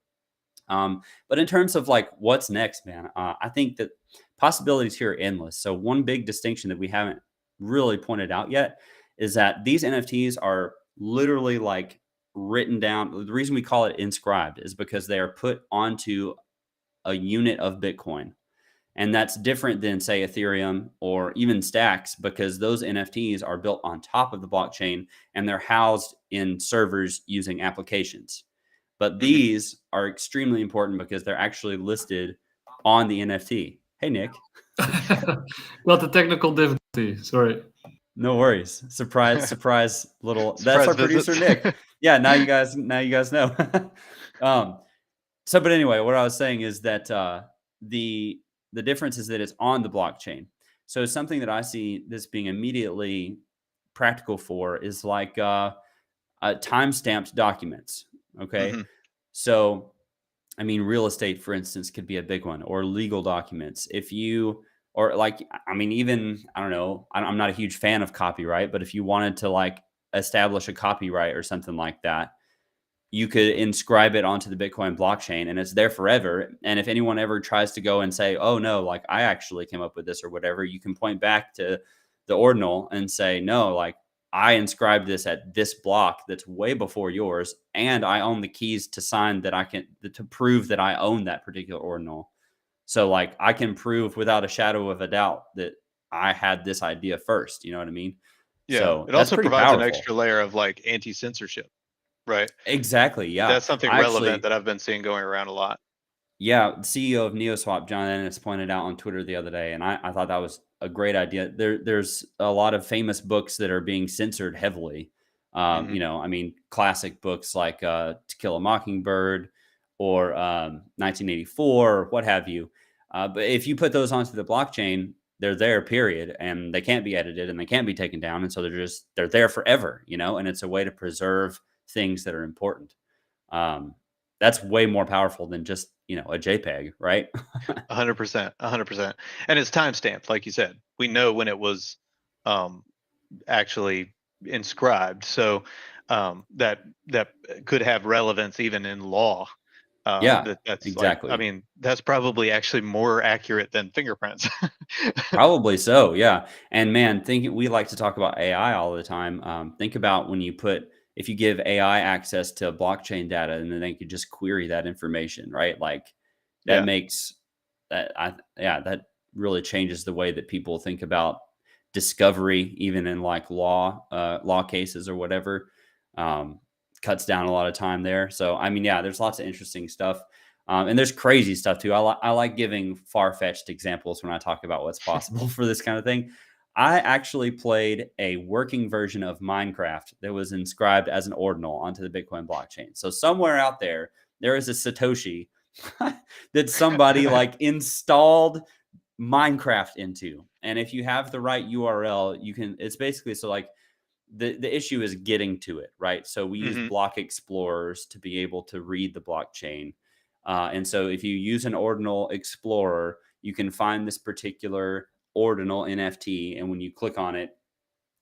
A: But in terms of like what's next, man, I think that possibilities here are endless. So one big distinction that we haven't really pointed out yet is that these NFTs are literally like written down. The reason we call it inscribed is because they are put onto a unit of Bitcoin. And that's different than, say, Ethereum or even Stacks because those NFTs are built on top of the blockchain and they're housed in servers using applications. But
B: Mm-hmm.
A: these are extremely important because they're actually listed on the NFT. Hey, Nick.
C: Got the technical difficulty. Sorry.
A: No worries. Surprise little. That's
B: Surprise
A: our producer,
B: visits.
A: Nick. Yeah, now you guys know. um, but anyway, what I was saying is that the difference is that it's on the blockchain. So something that I see this being immediately practical for is like time-stamped documents. Okay,
B: Mm-hmm.
A: so I mean, real estate, for instance, could be a big one, or legal documents. If you, or like, I mean, even, I don't know, I'm not a huge fan of copyright, but if you wanted to like establish a copyright or something like that, you could inscribe it onto the Bitcoin blockchain and it's there forever. And if anyone ever tries to go and say, oh no, like I actually came up with this or whatever, you can point back to the ordinal and say, no, like I inscribed this at this block that's way before yours. And I own the keys to sign that to prove that I own that particular ordinal. So like I can prove without a shadow of a doubt that I had this idea first. You know what I mean?
B: Yeah.
A: So
B: It
A: that's
B: also
A: pretty
B: provides an
A: powerful.
B: extra layer of like anti-censorship, right?
A: Exactly. Yeah.
B: That's something
A: I
B: relevant
A: actually,
B: that I've been seeing going around a lot.
A: yeah, the CEO of NeoSwap, John Ennis, pointed out on Twitter the other day, and I thought that was a great idea. There's a lot of famous books that are being censored heavily.
B: Hmm.
A: You know, I mean, classic books like To Kill a Mockingbird or 1984 or what have you. But if you put those onto the blockchain, they're there, period, and they can't be edited and they can't be taken down, and so they're there forever. You know, and it's a way to preserve things that are important. Um, that's way more powerful than just, you know, a JPEG, right?
B: 100%, 100%. And it's timestamped, like you said. We know when it was um, actually inscribed, so that could have relevance even in law.
A: Yeah,
B: That's like, I
A: exactly.
B: mean, that's probably actually more accurate than fingerprints.
A: Probably so, yeah. And man, we like to talk about AI all the time. Think about when if you give AI access to blockchain data and then they could just query that information, right? Like that
B: Yeah.
A: makes that really changes the way that people think about discovery, even in like law cases or whatever. Um, Cuts down a lot of time there. So, I mean, yeah, there's lots of interesting stuff. And there's crazy stuff too. I like giving far-fetched examples when I talk about what's possible for this kind of thing. I actually played a working version of Minecraft that was inscribed as an ordinal onto the Bitcoin blockchain. So somewhere out there is a Satoshi that somebody like installed Minecraft into. And if you have the right URL, it's basically so like the issue is getting to it, right? So we use
B: Hmm.
A: block explorers to be able to read the blockchain. And so if you use an ordinal explorer, you can find this particular ordinal NFT. And when you click on it,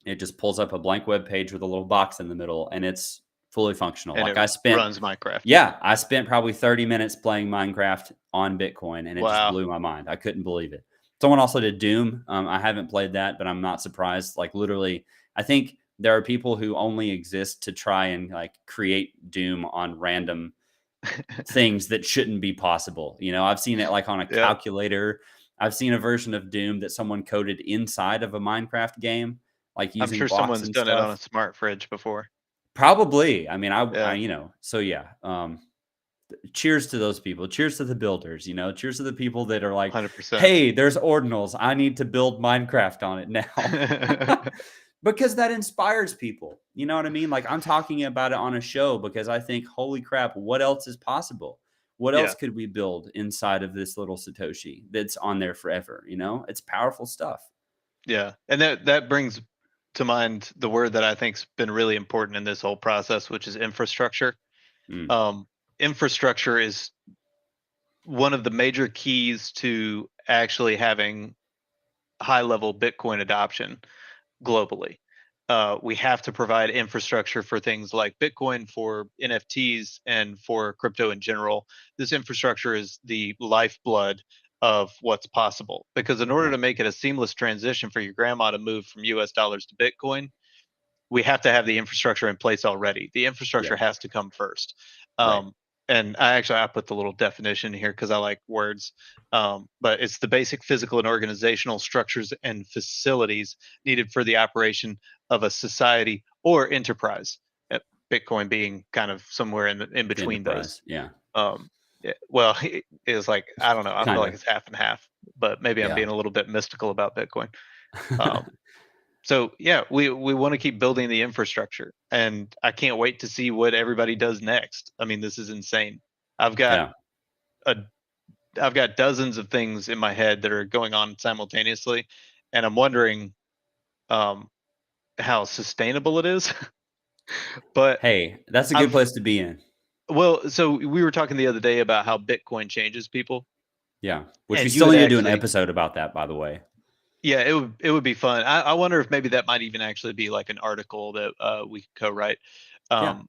A: it just pulls up a blank web page with a little box in the middle and it's fully functional.
B: And
A: Like
B: it runs Minecraft.
A: I spent probably 30 minutes playing Minecraft on Bitcoin and it just
B: Wow.
A: blew my mind. I couldn't believe it. Someone also did Doom. I haven't played that, but I'm not surprised. Like literally, I think there are people who only exist to try and like create Doom on random things that shouldn't be possible. You know, I've seen it like on a
B: Yeah.
A: calculator. I've seen a version of Doom that someone coded inside of a Minecraft game, like
B: I'm
A: using
B: sure
A: blocks
B: someone's
A: and
B: done it on a
A: stuff.
B: smart fridge before.
A: Probably. I mean, I
B: Yeah.
A: you know, so yeah. Cheers to those people. Cheers to the builders, you know. Cheers to the people that are like,
B: 100%.
A: "Hey, there's ordinals. I need to build Minecraft on it now." Because that inspires people. You know what I mean? Like I'm talking about it on a show because I think, "Holy crap, what else is possible? What else
B: Yeah.
A: could we build inside of this little Satoshi that's on there forever?" You know? It's powerful stuff.
B: Yeah. And that brings to mind the word that I think's been really important in this whole process, which is infrastructure.
A: Mm,
B: Um, Infrastructure is one of the major keys to actually having high level Bitcoin adoption globally. We have to provide infrastructure for things like Bitcoin, for NFTs, and for crypto in general. This infrastructure is the lifeblood of what's possible, because in order
A: yeah,
B: to make it a seamless transition for your grandma to move from US dollars to Bitcoin, we have to have the infrastructure in place already. The infrastructure
A: yeah,
B: has to come first.
A: right.
B: And I put the little definition here because I like words. But it's the basic physical and organizational structures and facilities needed for the operation of a society or enterprise. Bitcoin being kind of somewhere in
A: The
B: between those.
A: enterprise. Yeah,
B: Yeah, well, it is like, I don't know. I feel
A: kind
B: like
A: of.
B: it's half and half, but maybe I'm
A: Yeah.
B: being a little bit mystical about Bitcoin. Um, so yeah, we want to keep building the infrastructure, and I can't wait to see what everybody does next. I mean, this is insane. I've got
A: Yeah.
B: a I've got dozens of things in my head that are going on simultaneously, and I'm wondering um, how sustainable it is. But
A: Hey, that's a good
B: I've
A: place to be in.
B: Well, so we were talking the other day about how Bitcoin changes people.
A: Yeah, which
B: And
A: we
B: you
A: still
B: would
A: need to do an
B: actually-
A: episode about that, by the way.
B: Yeah, it would be fun. I wonder if maybe that might even actually be like an article that we could co-write,
A: Yeah.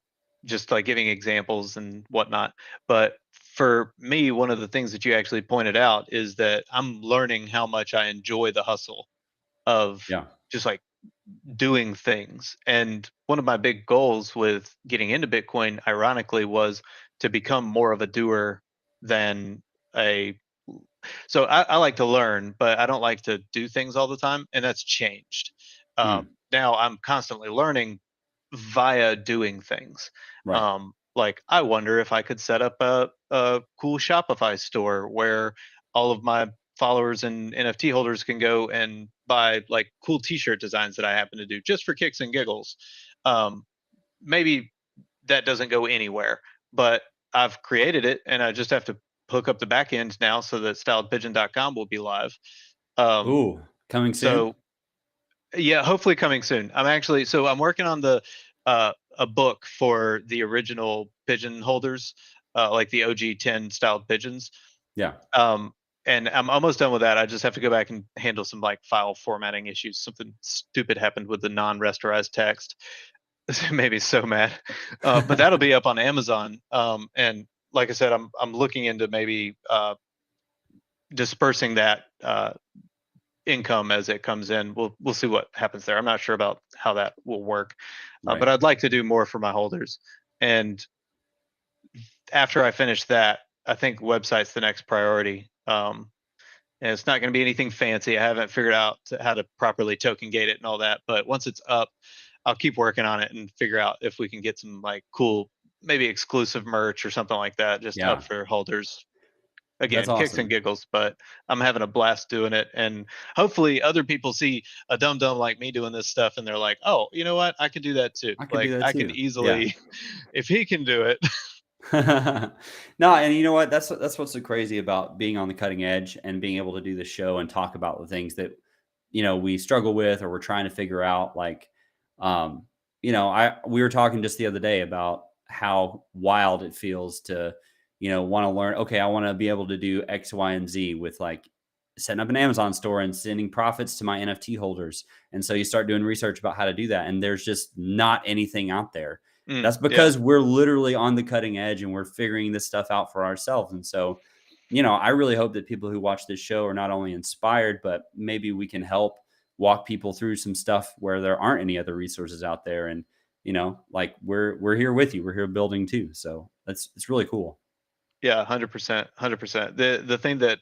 B: just like giving examples and whatnot. But for me, one of the things that you actually pointed out is that I'm learning how much I enjoy the hustle of
A: Yeah.
B: just like doing things. And one of my big goals with getting into Bitcoin, ironically, was to become more of a doer than a. So I like to learn, but I don't like to do things all the time, and that's changed.
A: Mm,
B: Now I'm constantly learning via doing things.
A: right.
B: Like I wonder if I could set up a cool Shopify store where all of my followers and NFT holders can go and buy like cool T-shirt designs that I happen to do just for kicks and giggles. Maybe that doesn't go anywhere, but I've created it and I just have to hook up the back end now so that styledpigeon.com will be live.
A: Ooh, coming soon.
B: So yeah, hopefully coming soon. I'm working on a book for the original pigeon holders, like the OG 10 styled pigeons.
A: Yeah.
B: And I'm almost done with that. I just have to go back and handle some like file formatting issues. Something stupid happened with the non-rasterized text. It made me so mad. But that'll be up on Amazon. And like I said, I'm looking into maybe dispersing that income as it comes in. We'll see what happens there. I'm not sure about how that will work,
A: Right.
B: but I'd like to do more for my holders. And after I finish that, I think website's the next priority. And it's not going to be anything fancy. I haven't figured out how to properly token gate it and all that. But once it's up, I'll keep working on it and figure out if we can get some like cool, maybe exclusive merch or something like that, just
A: Yeah.
B: up for holders. Again,
A: That's
B: kicks
A: awesome.
B: and giggles, but I'm having a blast doing it. And hopefully other people see a dumb like me doing this stuff and they're like, oh, you know what? I could do that too.
A: I could
B: Like
A: do that
B: I
A: too.
B: could
A: Yeah.
B: easily, if he can do it.
A: No, and you know what? That's what's so crazy about being on the cutting edge and being able to do the show and talk about the things that we struggle with or we're trying to figure out. Like, um, we were talking just the other day about how wild it feels to want to learn. Okay, I want to be able to do X, Y, and Z with like setting up an Amazon store and sending profits to my NFT holders. And so you start doing research about how to do that, and there's just not anything out there. That's
B: Yeah.
A: because we're literally on the cutting edge and we're figuring this stuff out for ourselves. And so, I really hope that people who watch this show are not only inspired, but maybe we can help walk people through some stuff where there aren't any other resources out there. And, like we're here with you. We're here building too. So it's really cool.
B: Yeah, 100%, 100%. The thing that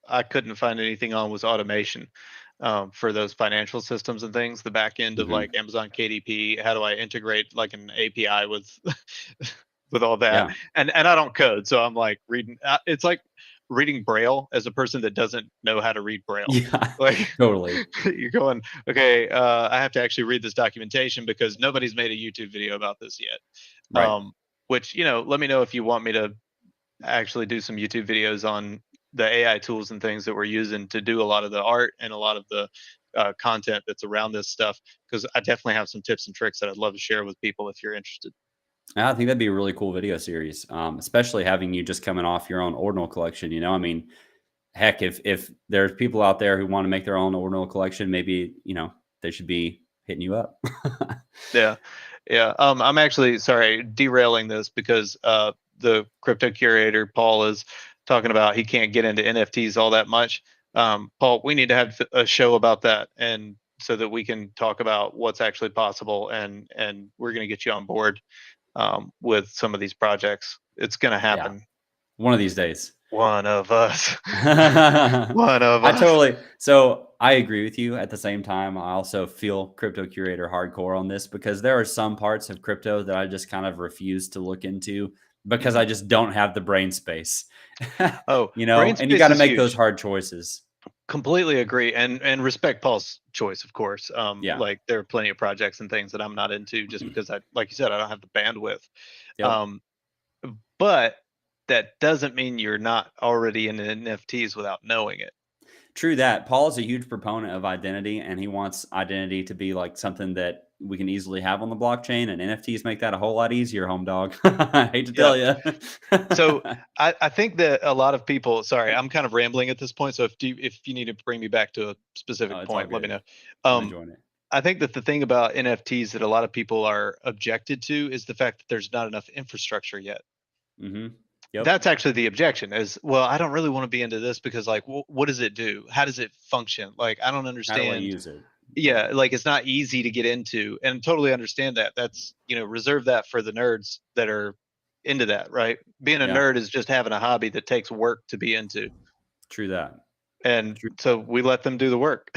B: I couldn't find anything on was automation for those financial systems and things. The back end of
A: Mhm.
B: like Amazon KDP. How do I integrate like an API with with all that?
A: Yeah.
B: And I don't code, so I'm like reading. It's like reading Braille as a person that doesn't know how to read Braille.
A: Yeah,
B: Like
A: totally.
B: you're going, okay, I have to actually read this documentation because nobody's made a YouTube video about this yet.
A: Right.
B: Which let me know if you want me to actually do some YouTube videos on the AI tools and things that we're using to do a lot of the art and a lot of the content that's around this stuff. Because I definitely have some tips and tricks that I'd love to share with people if you're interested.
A: I think that'd be a really cool video series, especially having you just coming off your own ordinal collection. I mean, heck, if there's people out there who want to make their own ordinal collection, maybe they should be hitting you up.
B: Yeah, yeah. I'm actually sorry derailing this because the crypto curator Paul is talking about he can't get into NFTs all that much. Paul, we need to have a show about that, and so that we can talk about what's actually possible, and we're going to get you on board with some of these projects. It's going to
A: Yeah,
B: happen.
A: one of these days.
B: One of us. One of us.
A: So I agree with you. At the same time, I also feel crypto curator hardcore on this because there are some parts of crypto that I just kind of refuse to look into because I just don't have the brain space.
B: Oh, brain
A: and you
B: space
A: got to
B: is
A: make those
B: huge.
A: hard choices.
B: Completely agree, and respect Paul's choice, of course.
A: Yeah.
B: Like there are plenty of projects and things that I'm not into just because like you said, I don't have the bandwidth.
A: Yep.
B: But that doesn't mean you're not already in NFTs without knowing it.
A: True that. Paul is a huge proponent of identity, and he wants identity to be like something that we can easily have on the blockchain, and NFTs make that a whole lot easier, home dog. I hate to tell you.
B: So I think that a lot of people, sorry, I'm kind of rambling at this point. So if you need to bring me back to a specific point, let me know.
A: I'm enjoying it.
B: I think that the thing about NFTs that a lot of people are objected to is the fact that there's not enough infrastructure yet.
A: Yep.
B: That's actually the objection is, well, I don't really want to be into this because like, what does it do? How does it function? Like, I don't understand.
A: How do I use it?
B: Yeah, like it's not easy to get into, and totally understand that. That's, reserve that for the nerds that are into that, right? Being a nerd is just having a hobby that takes work to be into.
A: True that.
B: And so we let them do the work.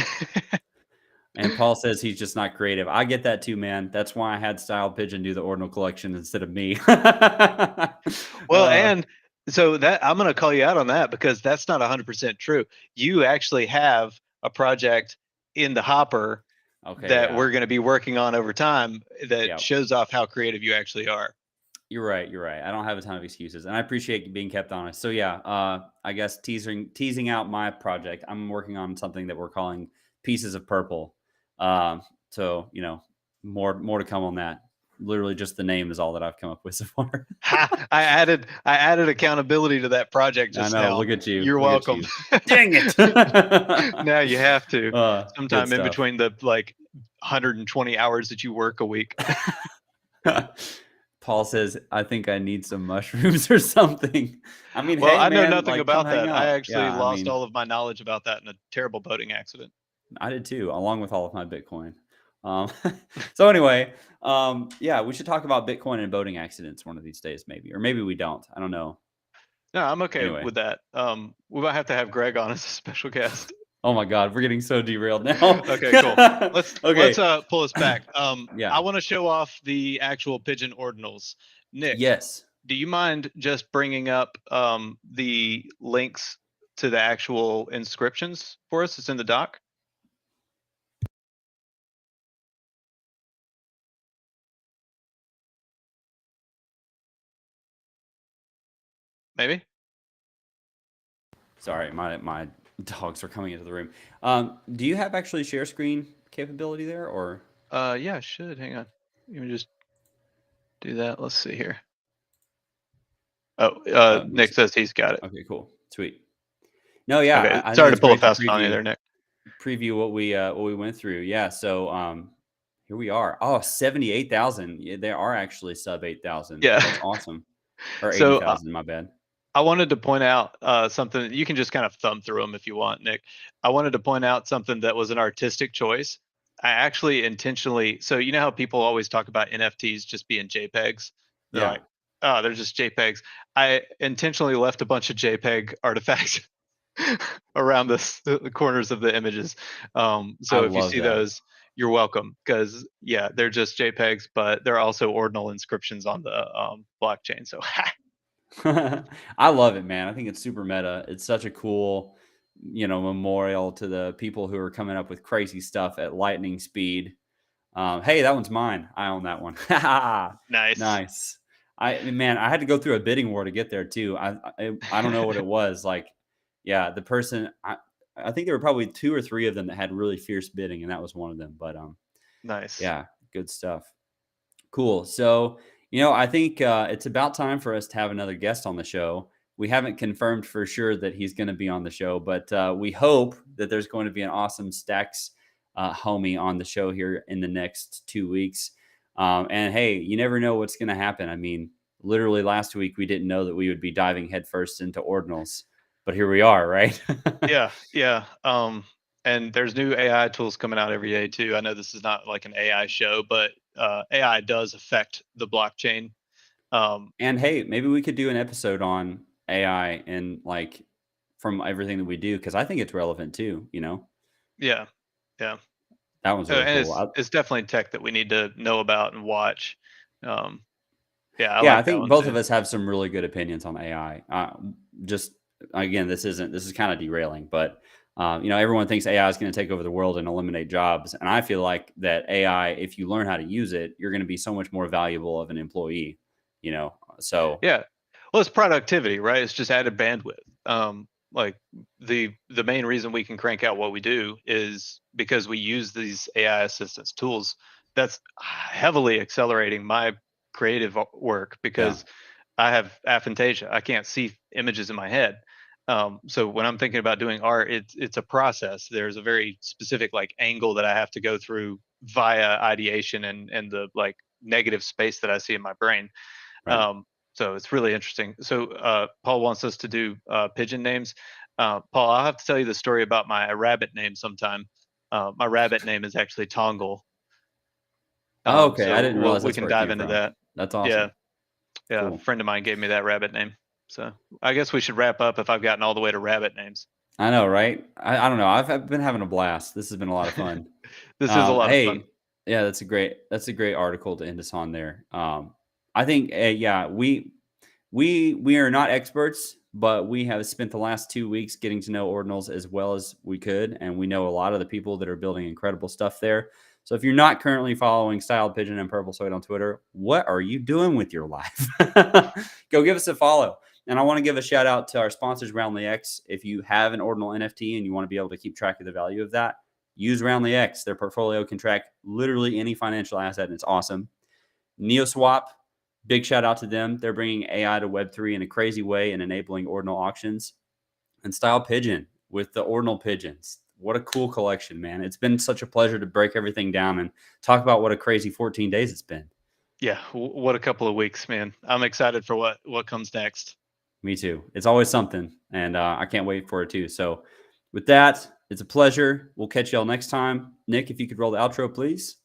A: And Paul says he's just not creative. I get that too, man. That's why I had Style Pigeon do the Ordinal collection instead of me.
B: Well, and so that I'm going to call you out on that because that's not 100% true. You actually have a project in the hopper that we're going to be working on over time that shows off how creative you actually are.
A: You're right. You're right. I don't have a ton of excuses, and I appreciate being kept honest. So yeah, I guess teasing out my project. I'm working on something that we're calling Pieces of Purple. So more to come on that. Literally just the name is all that I've come up with so far.
B: I added accountability to that project just now.
A: Look at you.
B: You're welcome.
A: Dang it.
B: Now you have to sometime in between the 120 hours that you work a week.
A: Paul says, I think I need some mushrooms or something. I mean,
B: well,
A: hey,
B: I know
A: man,
B: nothing about that. I actually lost
A: all
B: all of my knowledge about that in a terrible boating accident.
A: I did too, along with all of my Bitcoin. So anyway, we should talk about Bitcoin and boating accidents one of these days, maybe, or maybe we don't. I don't know.
B: No, I'm okay with that. We might have to have Greg on as a special guest.
A: Oh my God, we're getting so derailed now.
B: Okay, cool. Let's pull us back. I want to show off the actual Pigeon Ordinals. Nick,
A: yes.
B: Do you mind just bringing up the links to the actual inscriptions for us? It's in the doc. Maybe.
A: Sorry, my dogs are coming into the room. Do you have actually share screen capability there, or?
B: Yeah, it should. Hang on. Let me just do that. Let's see here. Oh, Nick says he's got it.
A: Okay, cool, sweet. No, yeah.
B: Okay. Sorry to pull a fast on you there, Nick.
A: Preview what we went through. Yeah. So here we are. Oh, 78,000. Yeah, they are actually sub 8,000.
B: Yeah,
A: that's awesome. Or 80,000. My bad.
B: I wanted to point out something. You can just kind of thumb through them if you want, Nick. I wanted to point out something that was an artistic choice. I actually intentionally, so you know how people always talk about NFTs just being JPEGs? They're like, oh, they're just JPEGs. I intentionally left a bunch of JPEG artifacts around the corners of the images. So if you see those, you're welcome, because they're just JPEGs, but they're also ordinal inscriptions on the blockchain. So
A: I love it, man. I think it's super meta. It's such a cool, memorial to the people who are coming up with crazy stuff at lightning speed. Hey, that one's mine. I own that one. Nice. I had to go through a bidding war to get there too. I don't know what it was like. Yeah, the person. I think there were probably 2 or 3 of them that had really fierce bidding, and that was one of them. But
B: nice.
A: Yeah, good stuff. Cool. So. I think it's about time for us to have another guest on the show. We haven't confirmed for sure that he's going to be on the show, but we hope that there's going to be an awesome Stacks homie on the show here in the next 2 weeks. And hey, you never know what's going to happen. I mean, literally last week, we didn't know that we would be diving headfirst into Ordinals, but here we are, right?
B: Yeah. And there's new AI tools coming out every day too. I know this is not like an AI show, but AI does affect the blockchain.
A: And hey, maybe we could do an episode on AI and from everything that we do, because I think it's relevant too,
B: Yeah.
A: That one's really cool.
B: It's definitely tech that we need to know about and watch.
A: I think both of us have some really good opinions on AI. Just again, this is kind of derailing, but everyone thinks AI is going to take over the world and eliminate jobs. And I feel like that AI, if you learn how to use it, you're going to be so much more valuable of an employee, so.
B: Yeah. Well, it's productivity, right? It's just added bandwidth. like the main reason we can crank out what we do is because we use these AI assistance tools. That's heavily accelerating my creative work because I have aphantasia. I can't see images in my head. So when I'm thinking about doing art, it's a process. There's a very specific like angle that I have to go through via ideation and the like negative space that I see in my brain.
A: Right.
B: So it's really interesting. So Paul wants us to do pigeon names. Paul, I'll have to tell you the story about my rabbit name sometime. My rabbit name is actually Tongle.
A: Oh, okay. I
B: So
A: didn't realize
B: we
A: that's
B: can
A: where it
B: dive
A: came
B: into
A: from.
B: that.
A: That's
B: Yeah,
A: awesome.
B: yeah.
A: Cool.
B: A friend of mine gave me that rabbit name. So I guess we should wrap up if I've gotten all the way to rabbit names.
A: I know, right? I don't know. I've been having a blast. This has been a lot of fun.
B: This is a lot of fun.
A: Hey, yeah, that's a great article to end us on there. I think, yeah, we are not experts, but we have spent the last 2 weeks getting to know Ordinals as well as we could, and we know a lot of the people that are building incredible stuff there. So if you're not currently following Styled Pigeon and Purple Soid on Twitter, what are you doing with your life? Go give us a follow. And I want to give a shout out to our sponsors, Roundly X. If you have an Ordinal NFT and you want to be able to keep track of the value of that, use Roundly X. Their portfolio can track literally any financial asset, and it's awesome. NeoSwap, big shout out to them. They're bringing AI to Web3 in a crazy way and enabling Ordinal auctions. And Style Pigeon with the Ordinal Pigeons. What a cool collection, man. It's been such a pleasure to break everything down and talk about what a crazy 14 days it's been.
B: Yeah, what a couple of weeks, man. I'm excited for what comes next.
A: Me too. It's always something, and I can't wait for it too. So with that, it's a pleasure. We'll catch y'all next time. Nick, if you could roll the outro, please.